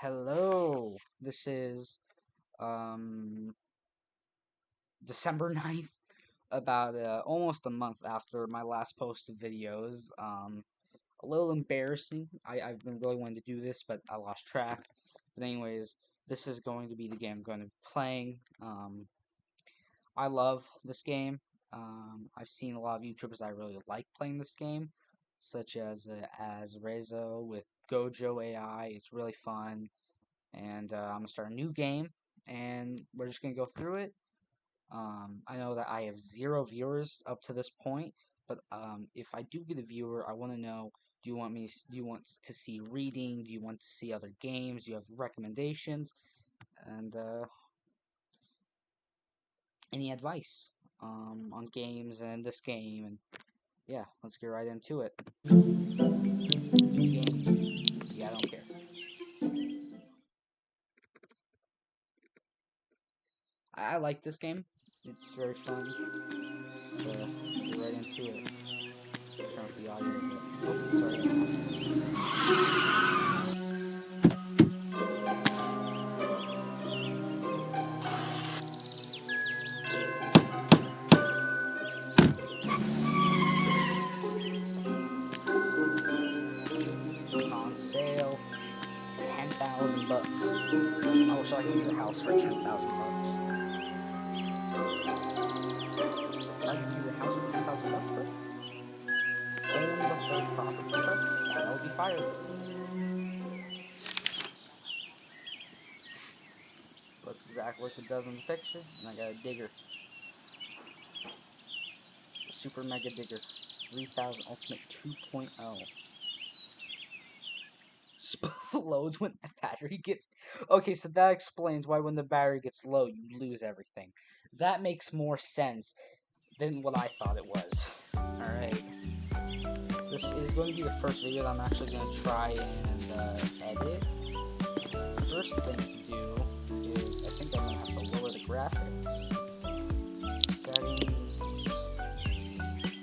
Hello, this is um December 9th, about almost a month after my last post of videos. A little embarrassing. I've been really wanting to do this, but I lost track. But anyways, this is going to be the game I'm going to be playing. I love this game. I've seen a lot of YouTubers I really like playing this game, such as Rezo with Gojo AI. It's really fun. And I'm gonna start a new game, and we're just gonna go through it. I know that I have 0 viewers up to this point, but if I do get a viewer, I want to know: do you want to see reading? Do you want to see other games? Do you have recommendations? And any advice on games and this game? And yeah, let's get right into it. New game? Yeah, I don't care. I like this game. It's very fun. So get right into it. Turn up the audio a bit. Oh, sorry. On sale, 10,000 bucks. I wish I could get a house for 10,000 bucks. I could get a house for 10,000 bucks, bro. Own the whole property, bro. That would be fire. Looks exactly like it does in the picture, and I got a digger. A super mega digger. 3,000 ultimate 2.0. Explodes when the battery gets... Okay, so that explains why when the battery gets low, you lose everything. That makes more sense than what I thought it was. Alright. This is going to be the first video that I'm actually going to try and edit. The first thing to do is, I think I'm going to have to lower the graphics. Settings.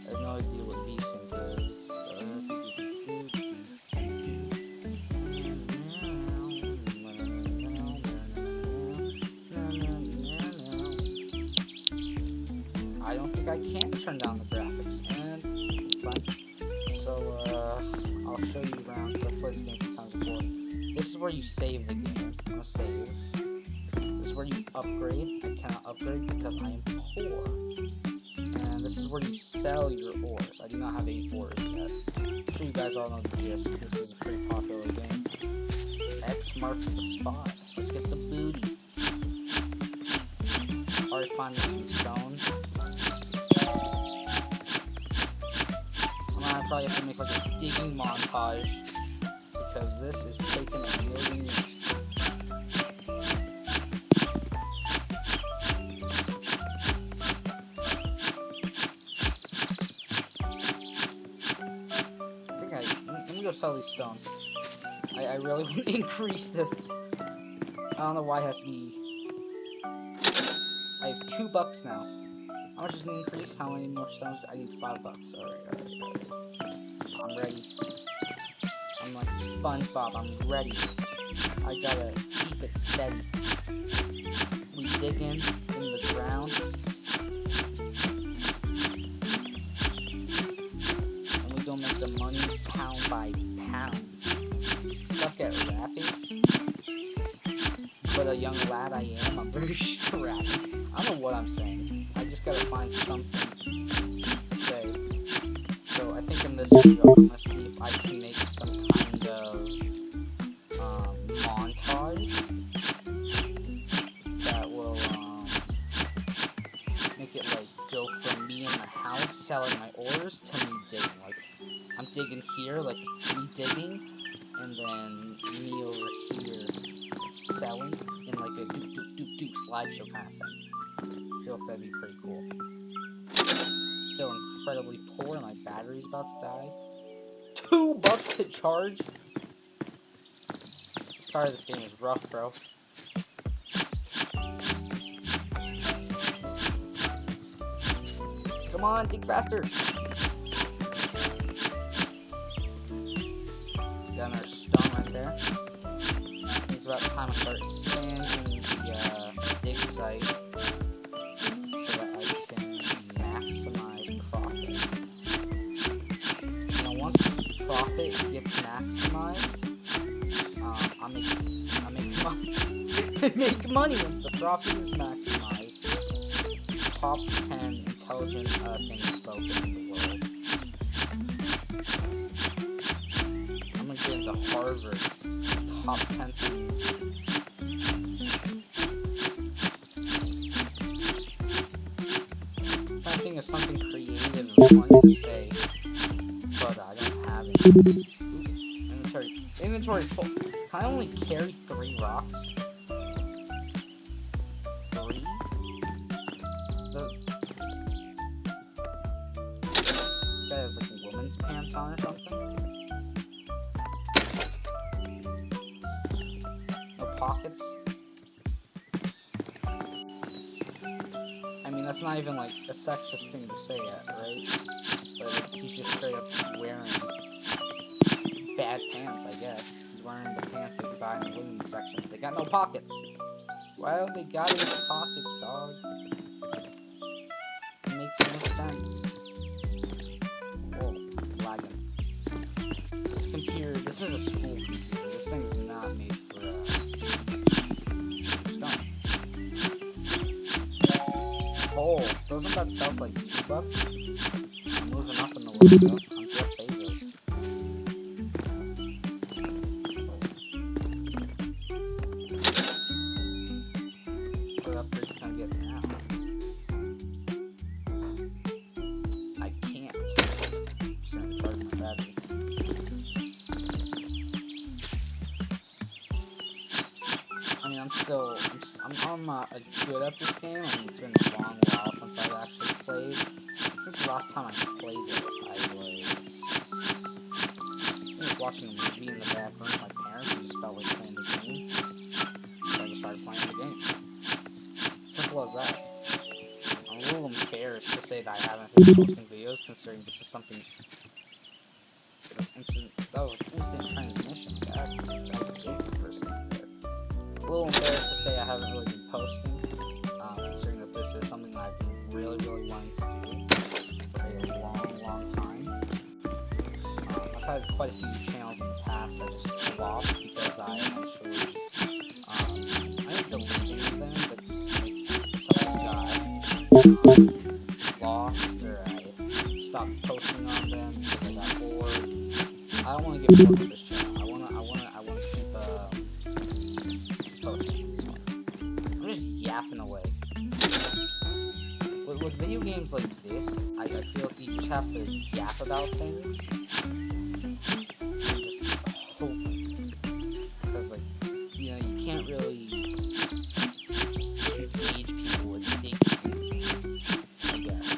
I have no idea what VSync is. I don't think I can turn down the graphics, and fine. So, I'll show you around, because I've played this game a few times before. This is where you save the game. I'm gonna save. This is where you upgrade. I cannot upgrade because I am poor. And this is where you sell your ores. I do not have any ores yet. I'm sure you guys all know the gist. This is a pretty popular game. X marks the spot. Let's get the booty. Already finding some stones. I probably have to make like a digging montage because this is taking a million years. Let me go sell these stones. I really want to increase this. I don't know why it has to be. I have $2 now. How much is the increase? How many more stones? I need $5. Alright. I'm ready. I'm like SpongeBob. I'm ready. I gotta keep it steady. We dig in the ground. And we go make the money pound by pound. Suck at rapping. But a young lad I am, I'm very strapped. I don't know what I'm saying. I just gotta find something to say. So I think in this video, I'm gonna see if I can make some kind of montage that will make it like go from me in the house selling my ores to me digging. Like I'm digging here, like me digging, and then me over here selling in like a doop slideshow kind of thing. I feel like that'd be pretty cool. Still incredibly poor, and my battery's about to die. $2 to charge? The start of this game is rough, bro. Come on, dig faster! Got another stone right there. These about time I start expanding the dig site so that I can maximize profit. Now, once profit gets maximized, I make money. I make money once the profit is maximized. Top 10 intelligent things spoken in the world. I'm gonna get into Harvard. Top 10 things. I'm trying to think of something creative and funny to say, but I don't have it. Ooh, inventory full. Can I only carry 3 rocks? 3? This guy has like woman's pants on or something. No pockets. I mean, that's not even like a sexist thing to say yet, right? But he's just straight up wearing bad pants, I guess. He's wearing the pants that you buy in the women's section. They got no pockets. Why don't they got any pockets, dog? It makes no sense. Whoa, lagging. This computer, this is a school computer. This thing is not made for stone. Oh, doesn't that sound like $2? I'm moving up in the world. I'm Jeff Bezos. What upgrade can I get now? I can't. I'm just gonna charge my battery. I mean, I'm good at this game. I mean, it's been a long while since I've actually played. I think the last time I played it, I was watching a movie in the back room with my parents who just felt like playing the game. So I just started playing the game. Simple as that. I'm a little embarrassed to say that I haven't been posting videos, considering this is something that was instant transmission. That was a big person there. A little embarrassed to say I haven't really been posting, considering that this is something that I've been really wanting to do for a long time. I've had quite a few channels in the past that just flopped because I actually, I didn't delete them, but something got lost, or I stopped posting on them because I got bored. I don't want to get bored with this channel. I want to keep posting this one. I'm just yapping away. With video games like this, I feel like you just have to yap about things and just hope, because like, you know, you can't really engage people with thinking, I guess.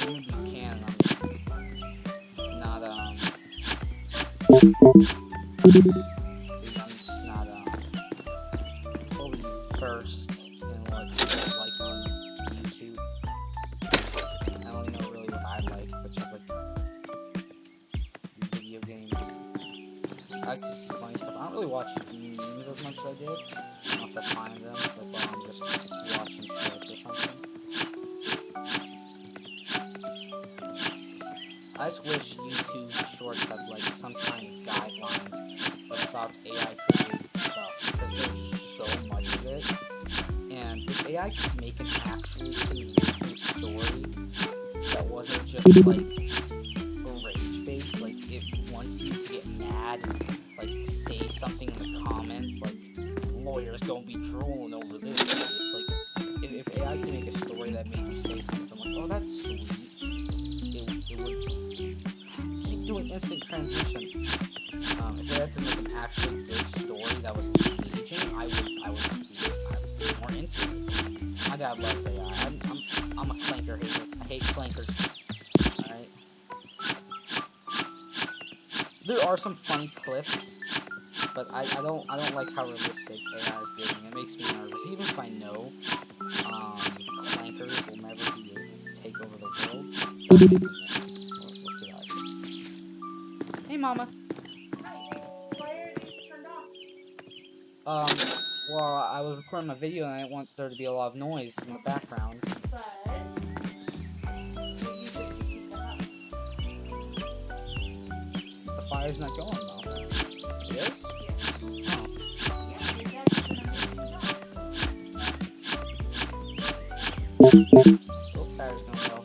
Maybe you can, not I'm just not totally versed in what people like on YouTube. I only know really what I like, which is like video games. I like to see funny stuff. I don't really watch memes as much as I did, unless I find them, like while I'm just watching shit or something. I just wish YouTube Shorts had like some kind of guidelines that stopped AI creating stuff, because there's so much of it. And if AI could make an actually convincing story that wasn't just like rage-based, like it wants you to get mad and like say something in the comments, like lawyers don't be drooling over this case. Like if AI could make a story that made you say something like, oh, that's sweet, it would keep doing instant transition. If they had to make an actually good story that was engaging, I would be more into it. My dad loves AI. I'm a clanker hater. I hate clankers. Alright. There are some funny clips, but I don't like how realistic AI is getting. It makes me nervous. Even if I know clankers will never be able to take over the world, it does make me nervous. Let's get out of here. Hey, Mama. Hi. Why are these turned off? Um, well, I was recording my video and I didn't want there to be a lot of noise in the background. The fire's not going though. It is? Oh. Oh, fire's going well.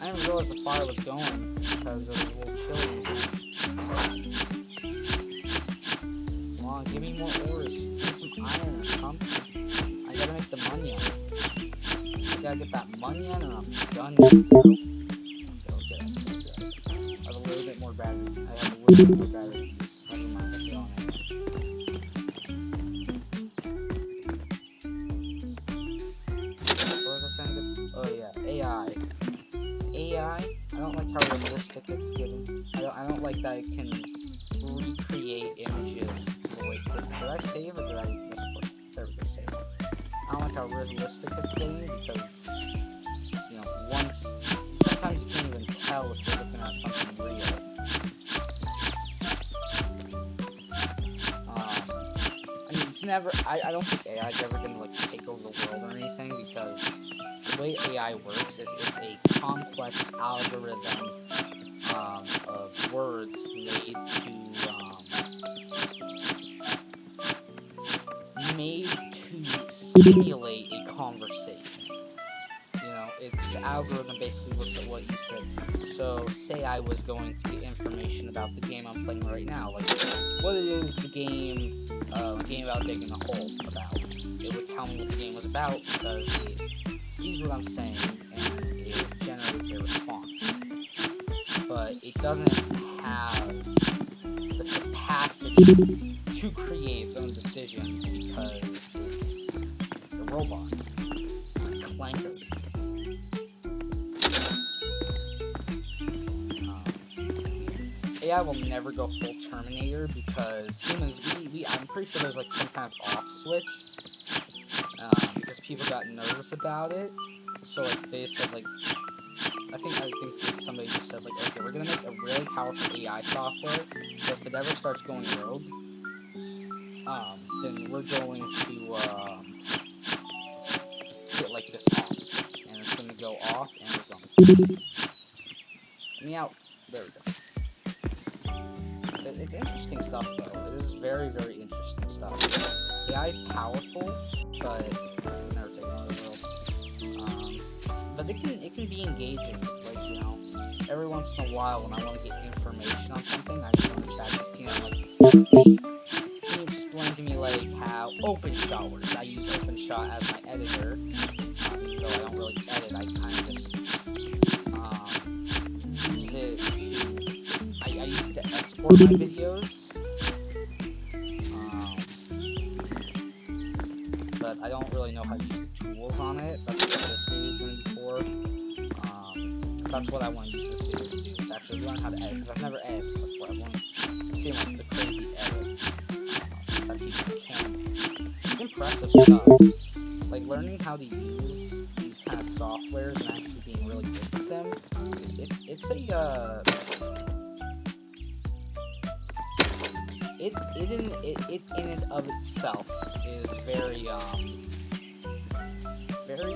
I didn't realize the fire was going because it was a little chilly in here. Come on, give me more ores. Give me some iron or something. I gotta make the money on it. I gotta get that money in and I'm done. Okay. I have a little bit more battery. I have a little bit more battery. Never mind, I get on it. What was I saying? Oh yeah, AI. I don't like how realistic it's getting. I don't like that it can recreate images the way it did. Did I save or did I misput? There we go, save. I don't like how realistic it's getting because, you know, sometimes you can't even tell if you're looking at something real. I mean, it's never, I don't think AI is ever going to, like, take over the world or anything because the way AI works is it's a complex algorithm of words made to simulate a conversation. You know, the algorithm basically looks at what you said. So, say I was going to get information about the game I'm playing right now, like what it is the game about digging a hole about. It would tell me what the game was about because it sees what I'm saying and it generates a response. But it doesn't have the capacity to create its own decisions because it's a robot. It's a clanker. AI will never go full Terminator because humans, I'm pretty sure there's like some kind of off switch because people got nervous about it. So like they said like, I think somebody just said like, okay, we're gonna make a really powerful AI software, but if it ever starts going rogue, then we're going to get like this off switch, and it's gonna go off, and we're going to let me out. There we go. It's interesting stuff though. It is very, very interesting stuff. AI is powerful, but it's never taken over the world. But it can be engaging. Like, you know, every once in a while when I want to get information on something, I just go to ChatGPT and I'm like, hey, can you explain to me like how OpenShot works? I use OpenShot as my editor, even though I don't really edit. I kind of just use it. I use it to export my videos. But I don't really know how to use the tools on it. That's what this video is going to be for. That's what I want to use this video to do, is actually learn how to edit, because I've never edited before. I want to see like the crazy edits that people can. It's impressive stuff. Like learning how to use these kind of softwares and actually being really good with them. It in and of itself is very it's very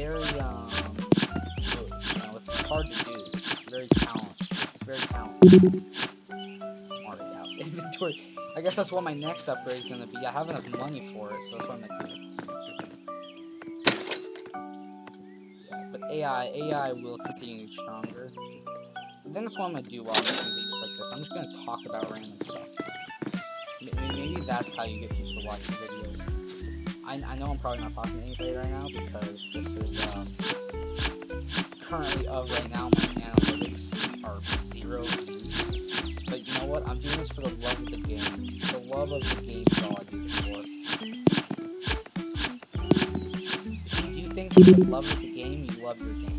good. You know, it's hard to do. It's very talented. It's very talented. Already out. Inventory. I guess that's what my next upgrade is gonna be. I have enough money for it, so that's what I'm gonna do. Yeah, but AI will continue to get stronger. I think that's what I'm gonna do while I'm making videos like this. I'm just gonna talk about random stuff. Maybe that's how you get people to watch your videos. I know I'm probably not talking to anybody right now because this is currently right now my analytics are 0 views. But you know what? I'm doing this for the love of the game. The love of the game is all I do this for. If you do things for the love of the game, you love your game.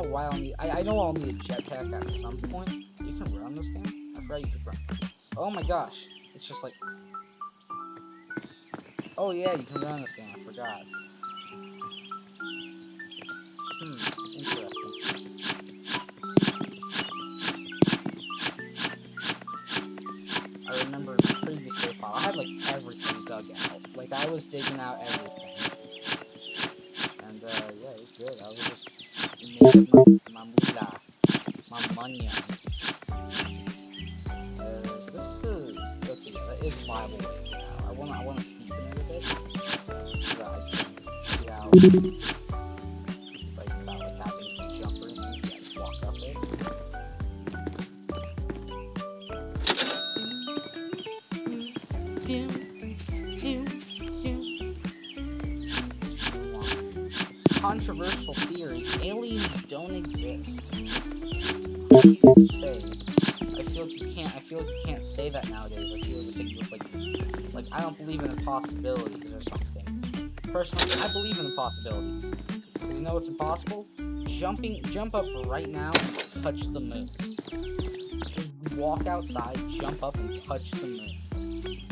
Why I'll need, I know I'll need a jetpack at some point. You can run this game? I forgot you could run. Oh my gosh. It's just like... Oh yeah, you can run this game, I forgot. Interesting. I remember the previous save file, I had like everything dug out. Like I was digging out everything. And yeah, it was good. I was just making my moolah, my money. This is okay, that is viable right now. I wanna steepen it a bit so that I can see how like about like having to jump or anything, yeah, just walk up it. Controversial theory: aliens don't exist. Crazy to say. I feel like you can't say that nowadays. I feel as if you like I don't believe in impossibilities or something. Personally, I believe in impossibilities. Because you know what's impossible? Jump up right now and touch the moon. Just walk outside, jump up and touch the moon.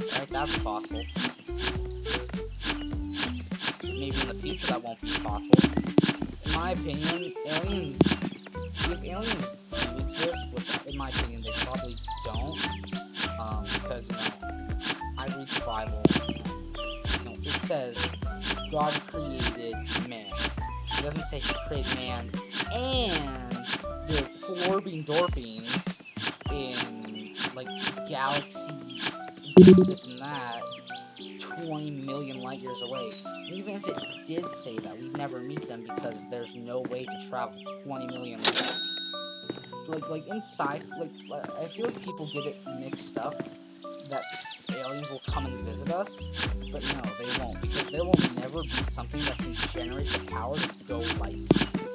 Alright, that's possible. Maybe in the future that won't be possible. In my opinion, if aliens do exist, which in my opinion they probably don't, because I read the Bible, it says God created man. It doesn't say he created man and the Florbean-Dorbeans in like galaxy this and that 20 million light years away. And even if it did say that, we'd never meet them because there's no way to travel 20 million light. Like in sci, like I feel like people get it mixed up that aliens will come and visit us, but no, they won't, because there will never be something that can generate the power to go light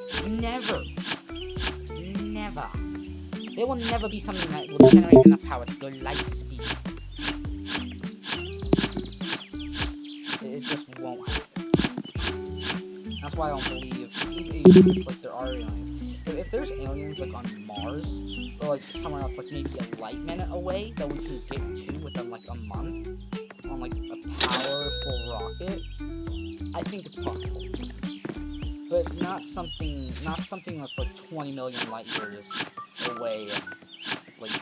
speed. Never. There will never be something that will generate enough power to go light speed. It just won't happen. That's why I don't believe, even like there are aliens. If there's aliens like on Mars, or like somewhere else, like maybe a light minute away that we can get to within like a month on like a powerful rocket, I think it's possible. But not something that's like 20 million light years away, like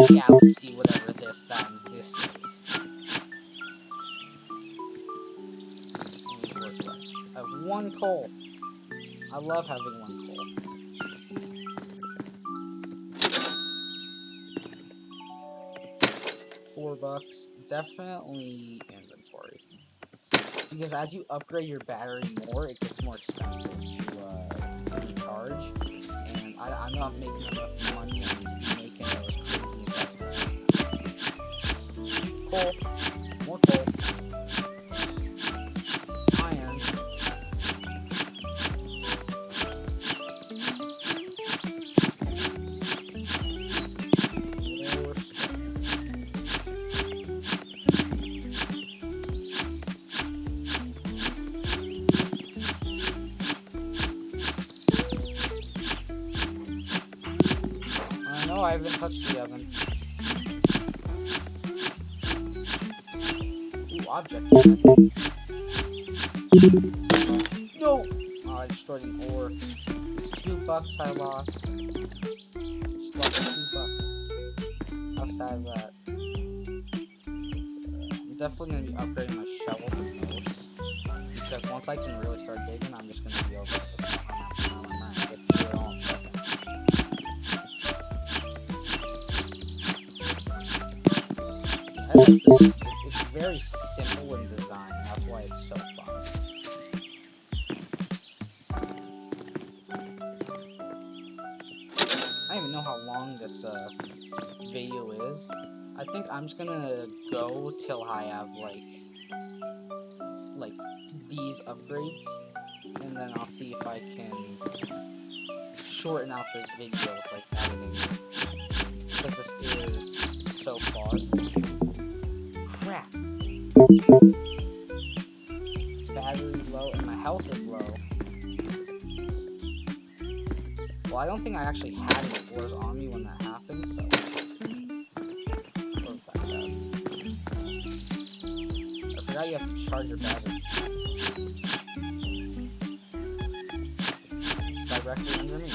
galaxy, whatever this, that, and this is. I have one coal. I love having one coal. $4, definitely inventory. Because as you upgrade your battery more, it gets more expensive to recharge. And I'm not making enough money to be making those crazy investments. Coal. More coal. Iron. No, I haven't touched the oven. Ooh, object. No! Oh, I destroyed an ore. It's $2 I lost. Just lost $2. How sad is that? I'm definitely gonna be upgrading my shovel for most. Because once I can really start digging, I'm just gonna be able to get through it all in seconds. I like this. It's very simple in design, and that's why it's so fun. I don't even know how long this video is. I think I'm just gonna go till I have like these upgrades, and then I'll see if I can shorten out this video with like editing, because this is so far. Crap. Battery low and my health is low. Well, I don't think I actually had any ores on me when that happened, so I forgot Now you have to charge your battery. It's directly under me.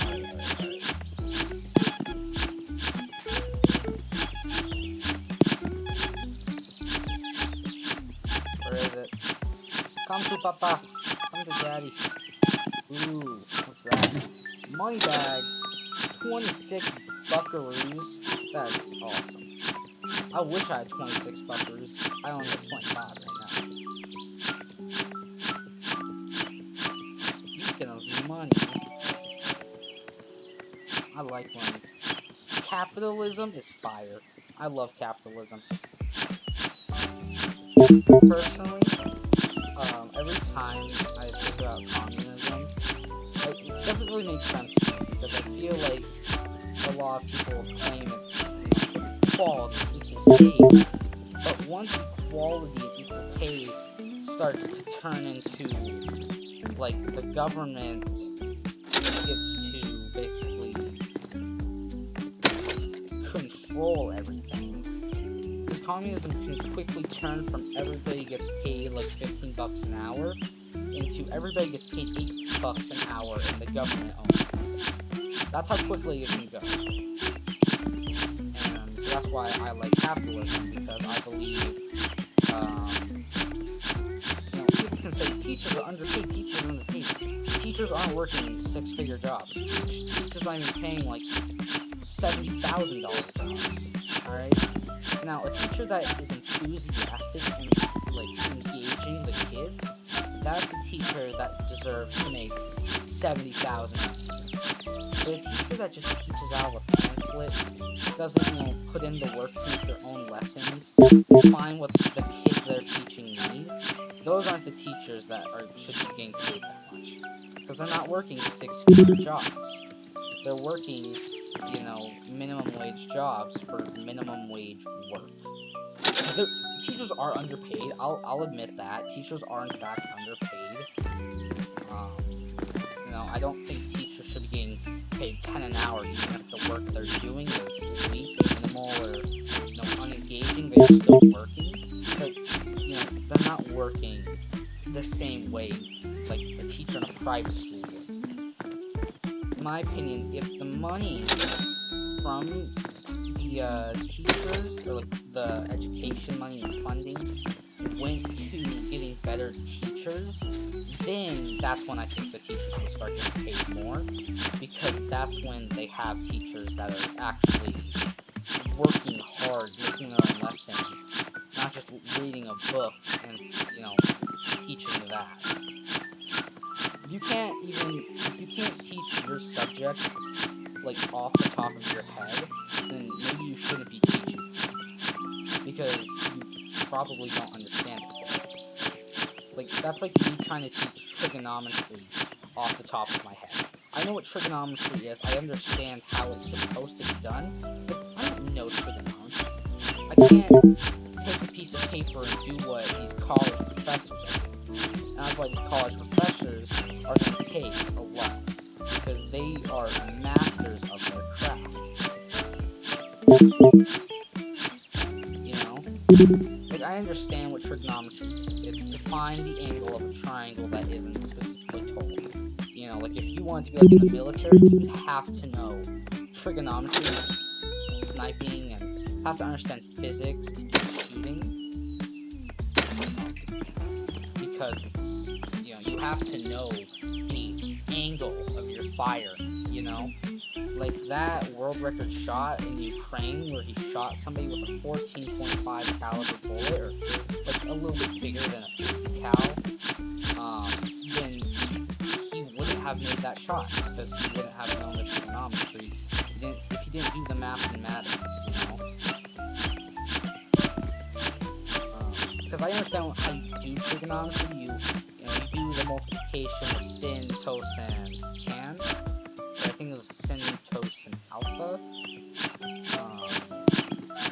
Where is it? Come to Papa. Come to Daddy. Ooh, what's that? Money bag. 26 buckaroos. That's awesome. I wish I had 26 buckaroos. I only have 25 right now. Speaking of money, I like when capitalism is fire. I love capitalism. Personally, every time I think about communism, it doesn't really make sense to me because I feel like a lot of people claim it's equality, equal pay, but once equality and equal pay starts to turn into, like, the government gets to basically control everything, because communism can quickly turn from everybody gets paid like 15 bucks an hour into everybody gets paid 8 bucks an hour and the government owns it. That's how quickly it can go. And so that's why I like capitalism, because I believe, people can say teachers are underpaid, teachers are underpaid. Teachers aren't working 6-figure jobs. Teachers aren't even paying like $70,000 jobs. Alright? Now, a teacher that is enthusiastic and like engaging the kids, that's a teacher that deserves to make $70,000. But a teacher that just teaches out of a pamphlet, doesn't, put in the work to make their own lessons, find what the kids they're teaching need, those aren't the teachers that should be getting paid that much. Because they're not working 6-figure jobs. They're working, minimum wage jobs for minimum wage work. Teachers are underpaid. I'll admit that. Teachers are in fact underpaid. I don't think teachers should be getting paid 10 an hour even if the work they're doing is weak, minimal, or unengaging. They're still working. But they're not working the same way like a teacher in a private school would. In my opinion, if the money from the teachers, or like the education money and funding, went to getting better teachers, then that's when I think the teachers will start getting paid more, because that's when they have teachers that are actually working hard, making their own lessons, not just reading a book and, teaching that. If you can't teach your subject, like, off the top of your head, then maybe you shouldn't be teaching, because you probably don't understand it. Like, that's like me trying to teach trigonometry off the top of my head. I know what trigonometry is, I understand how it's supposed to be done, but I don't know trigonometry. I can't take a piece of paper and do what these college professors are doing. And that's why these college professors are getting paid a lot, because they are masters of their craft. Like, I understand what trigonometry is. It's to find the angle of a triangle that isn't specifically told. Like, if you wanted to be like in the military, you would have to know trigonometry, sniping, and have to understand physics to do shooting. Because you have to know the angle of your fire, Like that world record shot in Ukraine where he shot somebody with a 14.5 caliber bullet, or like a little bit bigger than a 50 cal, then he wouldn't have made that shot, because he wouldn't have known the trigonometry if he didn't do the mathematics, Because I understand how you do trigonometry. You do the multiplication of sin, tos, and can. I think it was sin, tos, and alpha. I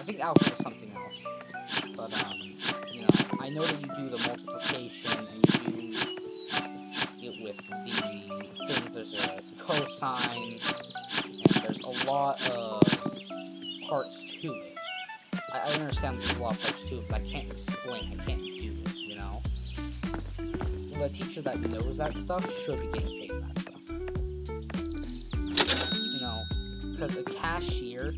think alpha was something else. But, I know that you do the multiplication, and you do it with the things. There's a cosine, and there's a lot of parts to it. I understand there's a lot of supposed to, but I can't explain, I can't do it, you know? Well, a teacher that knows that stuff should be getting paid that stuff. You know, because a cashier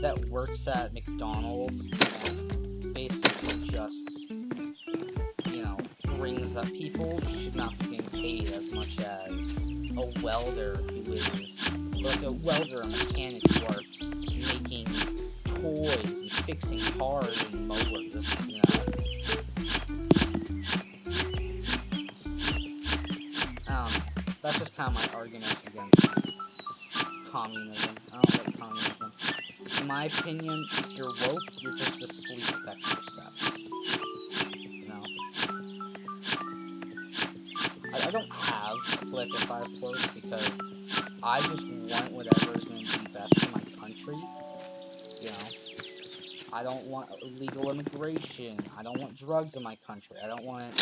that works at McDonald's and basically just, you know, brings up people should not be getting paid as much as a welder who is, like a welder or mechanic who are making toys and fixing cars and mowers, you know? That's just kind of my argument against communism. I don't like communism. In my opinion, if you're woke, you're just asleep at that first steps. You know? I don't have a political side, of course, because I just want whatever is going to be best for my country. You know? I don't want illegal immigration. I don't want drugs in my country. I don't want,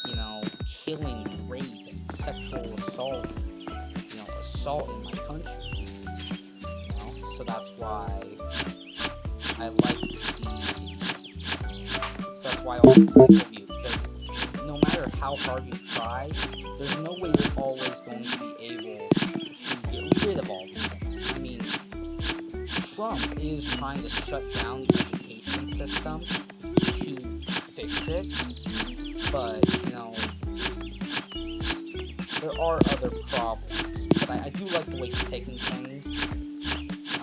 you know, killing, rape, and sexual assault, you know, assault in my country. You know? So that's why I like that's why I like political view, because no matter how hard you try, there's no way you're always going to be able to get rid of all these things. I mean, Trump is trying to shut down the education system to fix it, but, you know, there are other problems. But I do like the way he's taking things.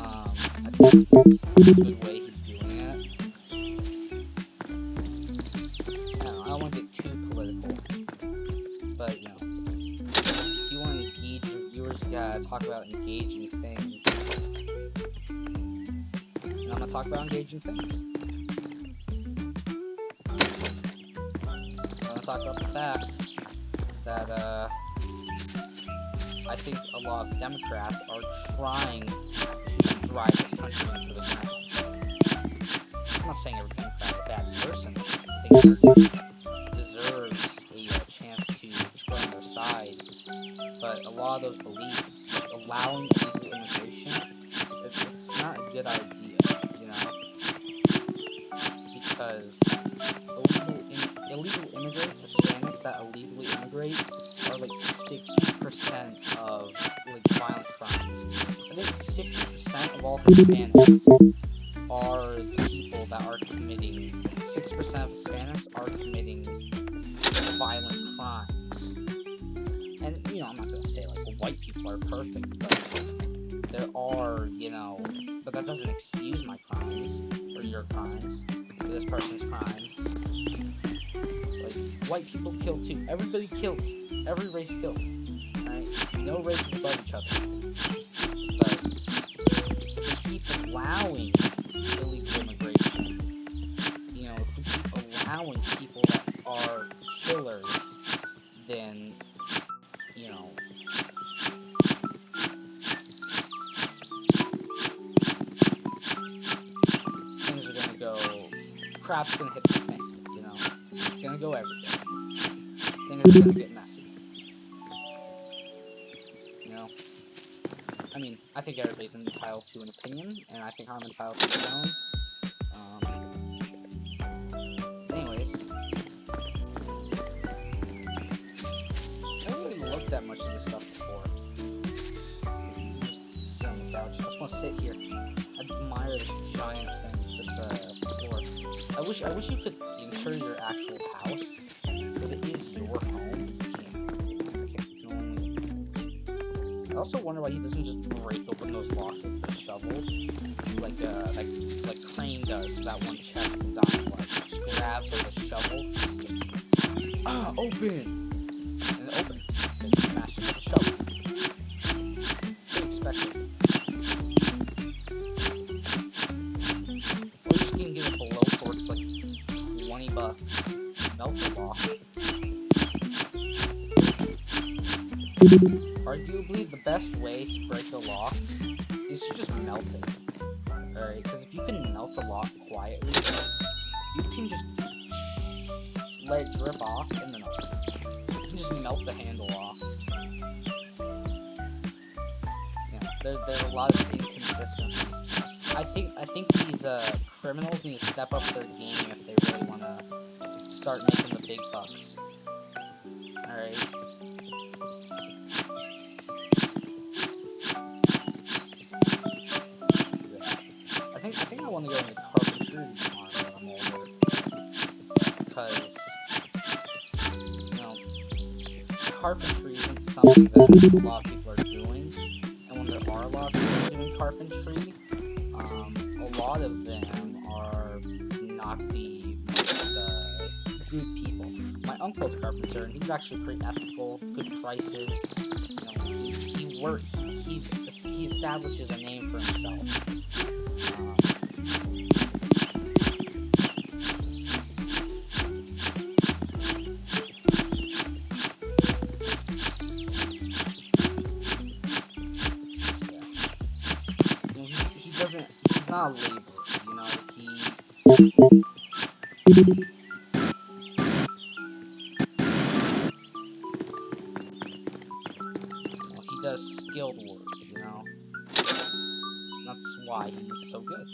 I think it's a good way he's doing it. I don't want to get too political, but, you know, if you want to engage your viewers, you gotta talk about engaging things. And I'm gonna talk about engaging things. I'm gonna talk about the fact that, I think a lot of Democrats are trying to drive this country into the ground. I'm not saying every Democrat is a bad person. I think everyone deserves a chance to express their side. But a lot of those beliefs, like allowing illegal immigration, it's not a good idea, you know? Because illegal immigrants, Hispanics that illegally immigrate, are like 60% of like violent crimes. I think 60% of all Hispanics are the people that are committing. 60% of Hispanics are committing violent crimes. And you know, I'm not gonna say like white people are perfect, but there are, you know, but that doesn't excuse my crimes or your crimes or this person's crimes. Like, white people kill too. Everybody kills. Every race kills. Alright? No race is above each other. But if we keep allowing illegal immigration, you know, if we keep allowing people that are killers, then, you know, things are gonna go, crap's gonna hit the fan, you know? It's gonna go everywhere. Things are gonna get messy. You know? I mean, I think everybody's entitled to an opinion, and I think I'm entitled to my own. Anyways. I haven't really looked that much at this stuff before. Just sit on the couch. I just want to sit here. Admire this giant thing, this floor. I wish you could enter your actual house, because it is your home. You can only. I also wonder why he doesn't just break open those locks with a shovel, like Crane does to that one chest in Dying Light. Just grabs like a shovel, just open, and it opens. And smashes with a shovel. Pretty expected. Or you can get it below for like $20. Melt the lock. Arguably, the best way to break the lock is to just melt it. Alright, because if you can melt a lock quietly, you can just let it drip off and then open. You can just melt the handle off. Yeah, there's a lot of inconsistencies. I I think these criminals need to step up their game if they really want to start making the big bucks. All right. I think I want to go into carpentry tomorrow when I'm older, because you know, carpentry isn't something that a lot of people are doing, and when there are a lot of people doing carpentry, a lot of them are not the good people. My uncle's a carpenter, and he's actually pretty ethical, good prices. You know, he establishes a name for himself. He's not a laborer, you know, he does skilled work, you know, that's why he's so good,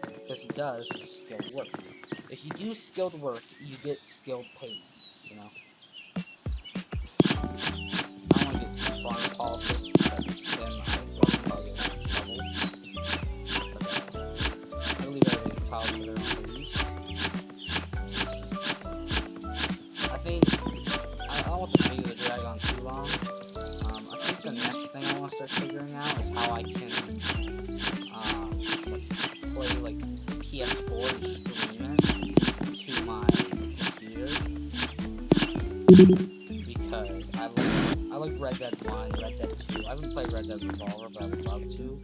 because he does skilled work. If you do skilled work, you get skilled pay, you know. I don't want to get too far into politics, because then I will probably get in trouble. I leave everything to Tyler for their own beliefs. I think I don't want the video to drag on too long. I think the next thing I want to start figuring out is how I can play like PS4 and stream it to my computer, because I like Red Dead 1, Red Dead 2. I haven't played Red Dead Revolver, but I would love to.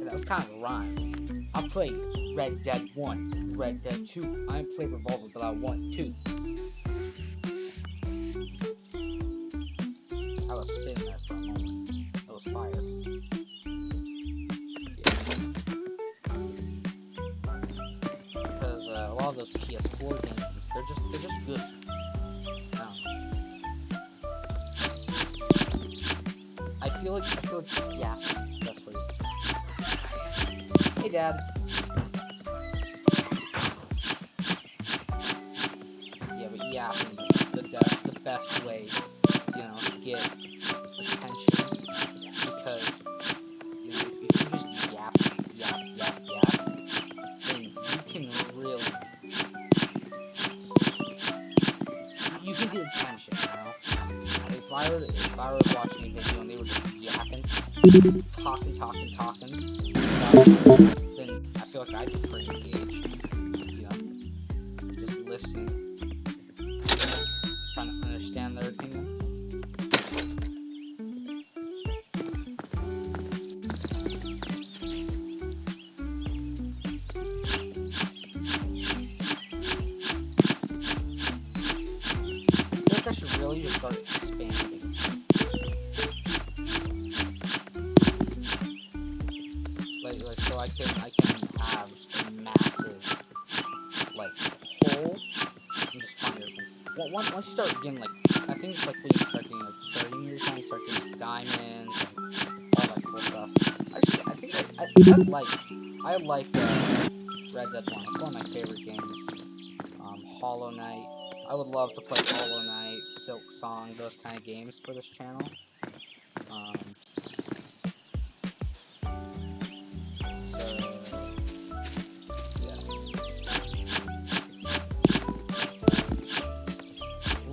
That was kind of a rhyme. I played Red Dead 1, Red Dead 2. I ain't played Revolver, but I want to. I was spinning there for a moment. It was fire. Yeah. Because a lot of those PS4 games, they're just good. I feel like yeah, that's the best way. Hey, Dad. Yeah, but yapping is the best way, you know, to get attention, because, you know, if you just yap, then you can really, you can get attention, you know. If I were watching a video and they were just yapping, talking, then I feel like I'd be pretty engaged, you know, just listening, trying to understand their opinion. I think I should really just start expanding. Like so I can have just a massive, like, hole, and just find everything. Once you start getting, like, I think it's like when you start getting, like, 30 meters time, you start getting diamonds and all that cool stuff. Actually, I like Red Dead 1. It's one of my favorite games. Hollow Knight. I would love to play Hollow Knight, Silk Song, those kind of games for this channel.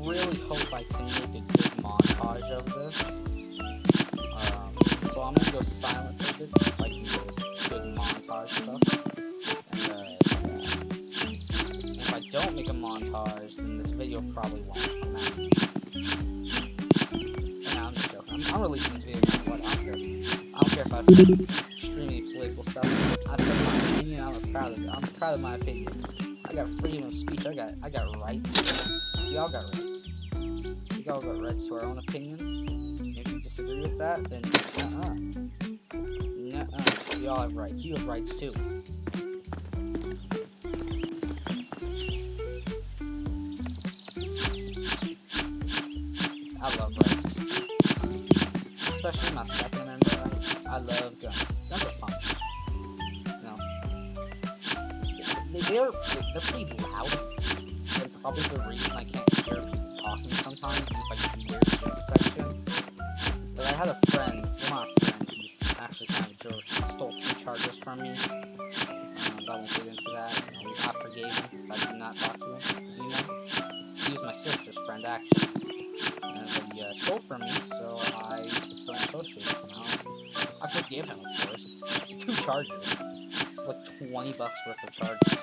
Really hope I can make a good montage of this. So I'm gonna go silent for a bit so I can get good montage stuff. And if I don't make a montage, then this video probably won't come out. Nah, I'm just joking. I'm releasing this video no matter what. I don't care if I stream any political stuff. I said my opinion. I'm proud of my opinion. I got freedom of speech. I got rights. We all got rights. We all got rights to our own opinions. If you disagree with that, then we all have rights. You have rights too. especially my Second Amendment rights. I love guns. Guns are fun. You know, they're pretty loud. And probably the reason I can't hear people talking sometimes is if I can hear ear protection. But I had a friend, well not a friend, he's actually kind of a jerk. He stole 2 chargers from me. I won't get into that. You know, I forgave him. I did not talk to him. You know, he was my sister's friend actually. And he stole from me, so I don't associate with him. I forgive him, of course. It's 2 chargers. It's like $20 worth of chargers.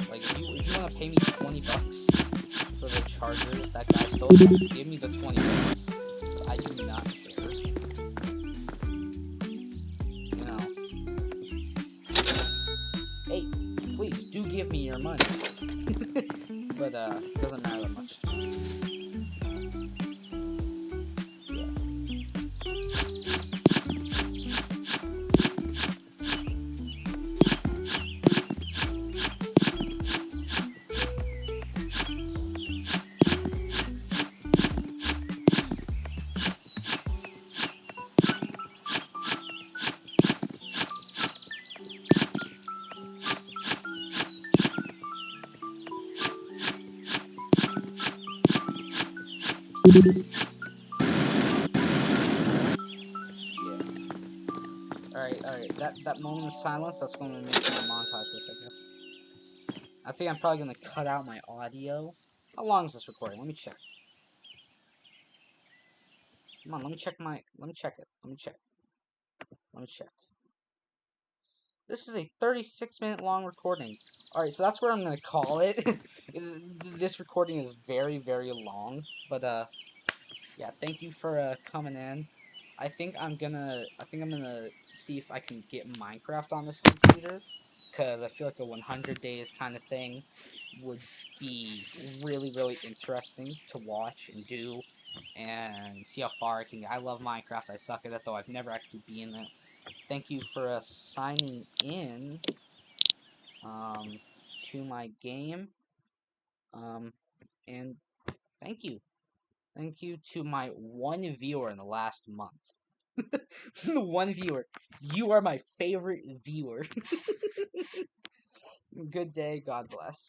Like, if you want to pay me $20 for the chargers that guy stole, give me the $20. I do not care. You know. Hey, please, do give me your money. But, it doesn't matter that much. Alright, that moment of silence, that's going to make my montage with, I guess. I think I'm probably going to cut out my audio. How long is this recording? Let me check. Come on, let me check it. Let me check. This is a 36-minute long recording. Alright, so that's where I'm going to call it. This recording is very, very long. But, yeah, thank you for, coming in. I think I'm gonna see if I can get Minecraft on this computer, because I feel like a 100 days kind of thing would be really, really interesting to watch and do, and see how far I can get. I love Minecraft. I suck at it, though I've never actually been in it. Thank you for signing in to my game, and thank you. Thank you to my 1 viewer in the last month. The 1 viewer. You are my favorite viewer. Good day. God bless.